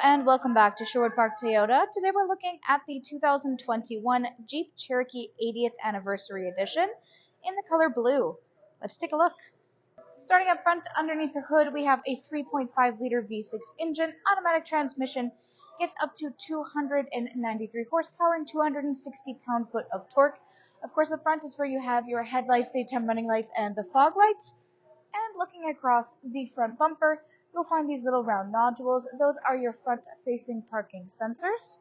And welcome back to Sherwood Park Toyota. Today we're looking at the 2021 Jeep Cherokee 80th Anniversary Edition in the color blue. Let's take a look. Starting up front, underneath the hood, we have a 3.5-liter V6 engine, automatic transmission, gets up to 293 horsepower and 260 pound-foot of torque. Of course, the front is where you have your headlights, daytime running lights, and the fog lights. And looking across the front bumper, you'll find these little round nodules. Those are your front-facing parking sensors.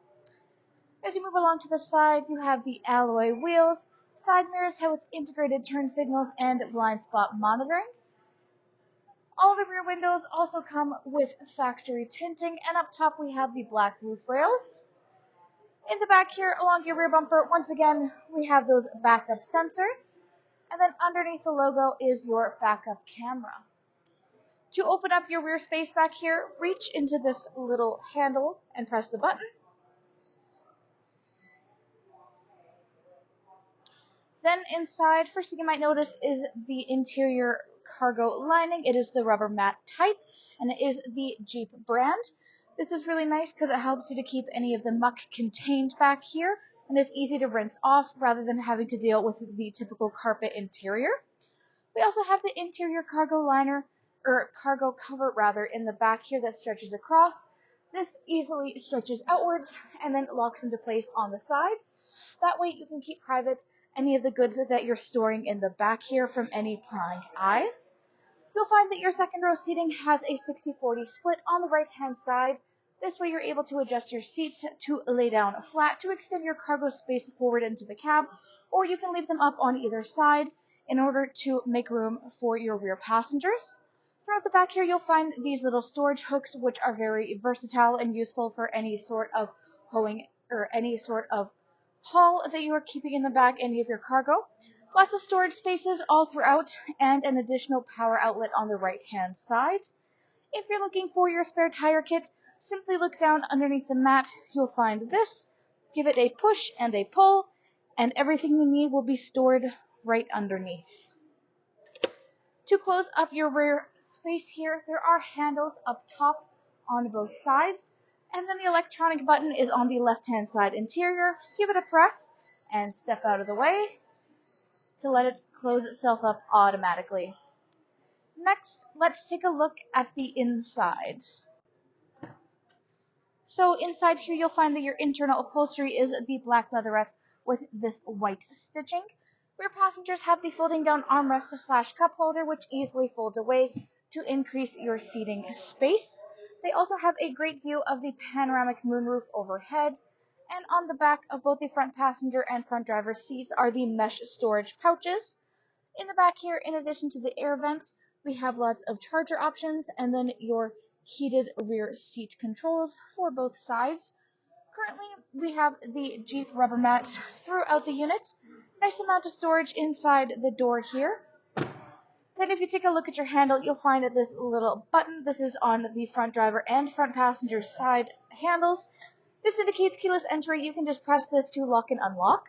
As you move along to the side, you have the alloy wheels, side mirrors with integrated turn signals and blind spot monitoring. All the rear windows also come with factory tinting, and up top we have the black roof rails. In the back here, along your rear bumper, once again, we have those backup sensors. And then underneath the logo is your backup camera. To open up your rear space back here, reach into this little handle and press the button. Then inside, first thing you might notice is the interior cargo lining. It is the rubber mat type, and it is the Jeep brand. This is really nice because it helps you to keep any of the muck contained back here, and it's easy to rinse off rather than having to deal with the typical carpet interior. We also have the interior cargo cover in the back here that stretches across. This easily stretches outwards and then locks into place on the sides. That way you can keep private any of the goods that you're storing in the back here from any prying eyes. You'll find that your second row seating has a 60-40 split on the right hand side. This way you're able to adjust your seats to lay down flat to extend your cargo space forward into the cab, or you can leave them up on either side in order to make room for your rear passengers. Throughout the back here you'll find these little storage hooks, which are very versatile and useful for any sort of towing or any sort of haul that you are keeping in the back, any of your cargo. Lots of storage spaces all throughout, and an additional power outlet on the right hand side. If you're looking for your spare tire kit, simply look down underneath the mat. You'll find this. Give it a push and a pull, and everything you need will be stored right underneath. To close up your rear space here, there are handles up top on both sides, and then the electronic button is on the left-hand side interior. Give it a press and step out of the way to let it close itself up automatically. Next, let's take a look at the inside. So inside here you'll find that your internal upholstery is the black leatherette with this white stitching. Rear passengers have the folding down armrest / cup holder, which easily folds away to increase your seating space. They also have a great view of the panoramic moonroof overhead, and on the back of both the front passenger and front driver seats are the mesh storage pouches. In the back here, in addition to the air vents, we have lots of charger options and then your heated rear seat controls for both sides. Currently, we have the Jeep rubber mats throughout the unit. Nice amount of storage inside the door here. Then if you take a look at your handle, you'll find that this little button, this is on the front driver and front passenger side handles. This indicates keyless entry. You can just press this to lock and unlock.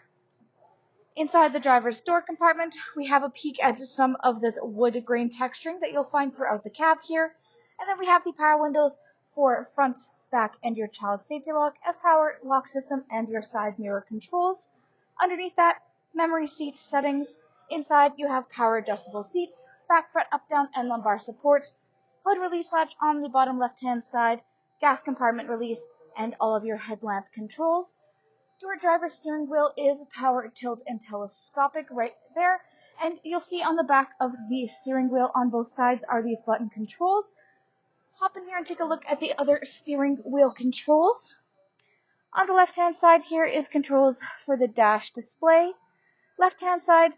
Inside the driver's door compartment, we have a peek at some of this wood grain texturing that you'll find throughout the cab here. And then we have the power windows for front, back, and your child safety lock, as power lock system, and your side mirror controls. Underneath that, memory seat settings. Inside, you have power adjustable seats, back, front, up, down, and lumbar support, hood release latch on the bottom left-hand side, gas compartment release, and all of your headlamp controls. Your driver's steering wheel is power, tilt, and telescopic right there, and you'll see on the back of the steering wheel on both sides are these button controls. Hop in here and take a look at the other steering wheel controls. On the left-hand side here is controls for the dash display. Left-hand side,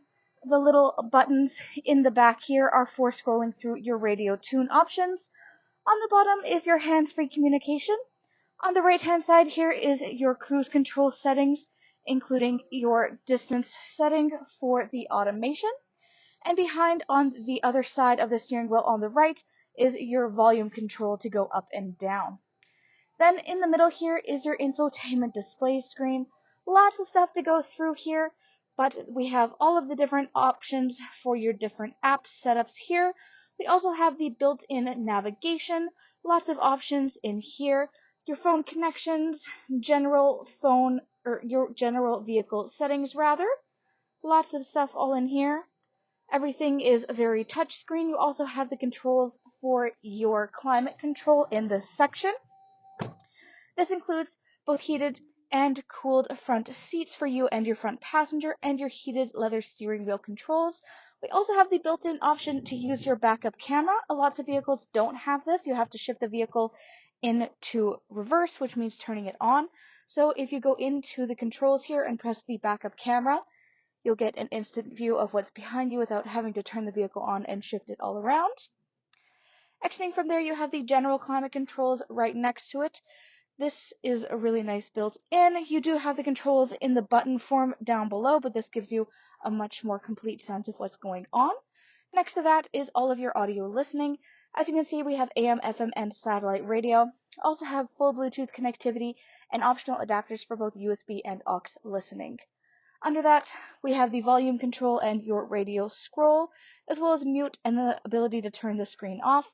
the little buttons in the back here are for scrolling through your radio tune options. On the bottom is your hands-free communication. On the right-hand side here is your cruise control settings, including your distance setting for the automation. And behind on the other side of the steering wheel on the right is your volume control to go up and down. Then in the middle here is your infotainment display screen. Lots of stuff to go through here, but we have all of the different options for your different app setups here. We also have the built-in navigation, lots of options in here. your phone connections, general phone, or your general vehicle settings rather. Lots of stuff all in here. Everything is very touchscreen. You also have the controls for your climate control in this section. This includes both heated and cooled front seats for you and your front passenger, and your heated leather steering wheel controls. We also have the built-in option to use your backup camera. Lots of vehicles don't have this. You have to shift the vehicle into reverse, which means turning it on. So if you go into the controls here and press the backup camera, you'll get an instant view of what's behind you without having to turn the vehicle on and shift it all around. Exiting from there, you have the general climate controls right next to it. This is a really nice built-in. You do have the controls in the button form down below, but this gives you a much more complete sense of what's going on. Next to that is all of your audio listening. As you can see, we have AM, FM, and satellite radio. Also have full Bluetooth connectivity and optional adapters for both USB and aux listening. Under that, we have the volume control and your radio scroll, as well as mute and the ability to turn the screen off.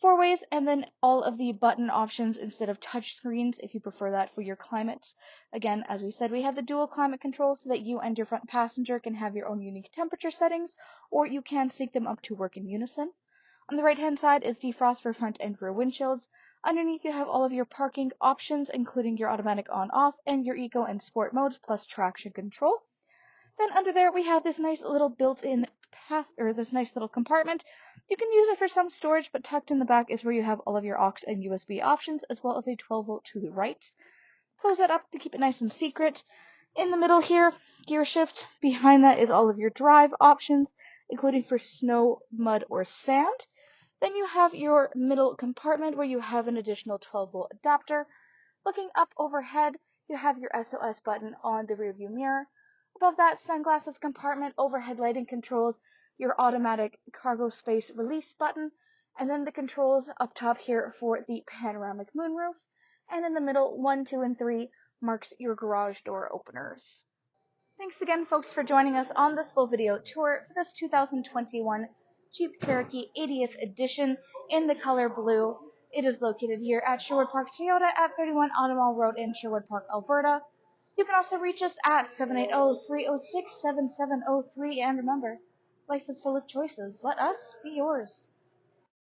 4 ways, and then all of the button options instead of touch screens if you prefer that for your climates. Again, as we said, we have the dual climate control so that you and your front passenger can have your own unique temperature settings, or you can sync them up to work in unison. On the right-hand side is defrost for front and rear windshields. Underneath you have all of your parking options, including your automatic on-off and your eco and sport modes, plus traction control. Then under there we have this nice little built-in this nice little compartment. You can use it for some storage, but tucked in the back is where you have all of your aux and USB options, as well as a 12-volt to the right. Close that up to keep it nice and secret. In the middle here, gear shift. Behind that is all of your drive options, including for snow, mud, or sand. Then you have your middle compartment where you have an additional 12-volt adapter. Looking up overhead, you have your SOS button on the rearview mirror. Above that, sunglasses compartment, overhead lighting controls, your automatic cargo space release button, and then the controls up top here for the panoramic moonroof. And in the middle, 1, 2, and 3 marks your garage door openers. Thanks again, folks, for joining us on this full video tour for this 2021 Jeep Cherokee 80th edition in the color blue. It is located here at Sherwood Park Toyota at 31 Automall Road in Sherwood Park, Alberta. You can also reach us at 780-306-7703, and remember, life is full of choices. Let us be yours.